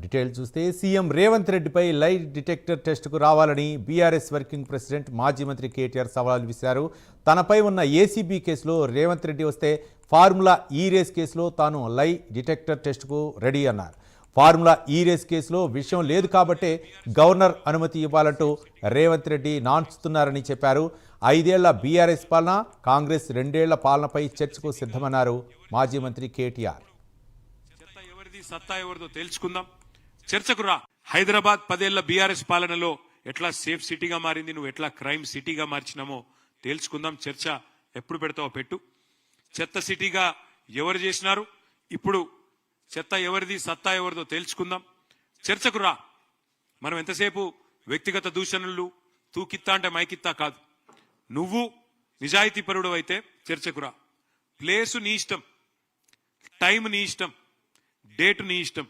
Detail చూస్తే CM Revanth రెడ్డిపై lie detector టెస్టుకు రావాలని బీఆర్ఎస్ వర్కింగ్ ప్రెసిడెంట్ మాజీ మంత్రి కేటీఆర్ సవాల్ విసిరారు. తనపై ఉన్న ఏసీబీ కేసులో రేవంత్ రెడ్డి వస్తే ఫార్ములా ఈ రేస్ కేసులో తాను లై డిటెక్టర్ టెస్టుకు రెడీ అన్నారు. ఫార్ములా ఈ రేస్ కేసులో విషయం లేదు కాబట్టే గవర్నర్ అనుమతి ఇవ్వాలంటూ రేవంత్ రెడ్డి నాన్చుతున్నారని చెప్పారు. 5 ఏళ్ల బీఆర్ఎస్ పాలన, కాంగ్రెస్ 2 ఏళ్ల పాలనపై చర్చకు సిద్ధమన్నారు మాజీ మంత్రి కేటీఆర్. సత్తా ఎవరిదో తెలుసుకుందాం, చర్చకు రా. హైదరాబాద్ 10 ఏళ్ల బీఆర్ఎస్ పాలనలో ఎట్లా సేఫ్ సిటీగా మారింది, నువ్వు ఎట్లా క్రైమ్ సిటీగా మార్చినామో తెలుసుకుందాం. చర్చ ఎప్పుడు పెడతావో పెట్టు. చెత్త సిటీగా ఎవరు చేసినారు, ఇప్పుడు చెత్త ఎవరిది, సత్తా ఎవరిదో తెలుసుకుందాం. చర్చకు రా. మనం ఎంతసేపు వ్యక్తిగత దూషణలు, తూకిత్తా అంటే మైకిత్తా కాదు. నువ్వు నిజాయితీ పరుడు అయితే చర్చకు రా. ప్లేసు నీ ఇష్టం, టైం నీ ఇష్టం, డేట్ నీ ఇష్టం.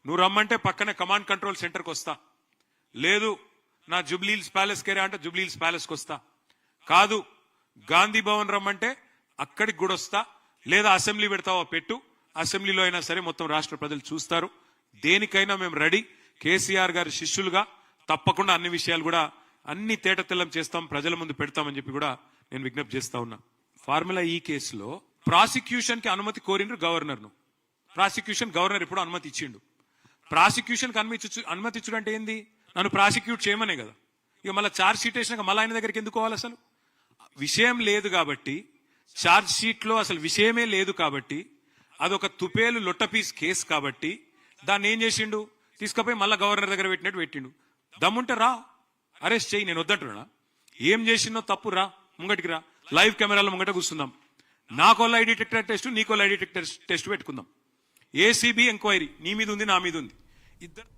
నువ్వు రమ్మంటే పక్కనే కమాండ్ కంట్రోల్ సెంటర్కి వస్తా. లేదు నా జూబ్లీహిల్స్ ప్యాలెస్ కేరా అంటే జూబ్లీహిల్స్ ప్యాలెస్కి వస్తా. కాదు గాంధీ భవన్ రమ్మంటే అక్కడికి కూడా వస్తా. లేదా అసెంబ్లీ పెడతావో పెట్టు, అసెంబ్లీలో అయినా సరే మొత్తం రాష్ట్ర ప్రజలు చూస్తారు. దేనికైనా మేము రెడీ. కేసీఆర్ గారి శిష్యులుగా తప్పకుండా అన్ని విషయాలు కూడా అన్ని తేటతెల్లం చేస్తాం, ప్రజల ముందు పెడతామని చెప్పి కూడా నేను విజ్ఞప్తి చేస్తా ఉన్నా. ఫార్ములా ఈ కేసులో ప్రాసిక్యూషన్ కి అనుమతి కోరిండ్రు గవర్నర్ను. ప్రాసిక్యూషన్ గవర్నర్ ఇప్పుడు అనుమతి ఇచ్చిండు. ప్రాసిక్యూషన్ కి అనుమతి ఇచ్చుడు అంటే ఏంది? నన్ను ప్రాసిక్యూట్ చేయమనే కదా. ఇక మళ్ళీ ఛార్జ్ షీట్ వేసినాక మళ్ళీ ఆయన దగ్గరికి ఎందుకు పోవాలి? అసలు విషయం లేదు కాబట్టి, ఛార్జ్ షీట్ లో అసలు విషయమే లేదు కాబట్టి, అదొక తుపేలు లొట్టపీస్ కేసు కాబట్టి దాన్ని ఏం చేసిండు? తీసుకుపోయి మళ్ళీ గవర్నర్ దగ్గర పెట్టినట్టు పెట్టిండు. దమ్ముంటే రా, అరెస్ట్ చేయి. నేను వద్దంటున్నా. ఏం చేసిందో తప్పు, రా ముంగటికి రా. లైవ్ కెమెరాల ముంగట కూర్చుందాం. నాకో లై డిటెక్టర్ టెస్ట్, నీకో లై డిటెక్టర్ టెస్ట్ పెట్టుకుందాం. ఏసీబీ ఎంక్వైరీ నీ మీద ఉంది, నా మీద ఉంది. ఇద్దరు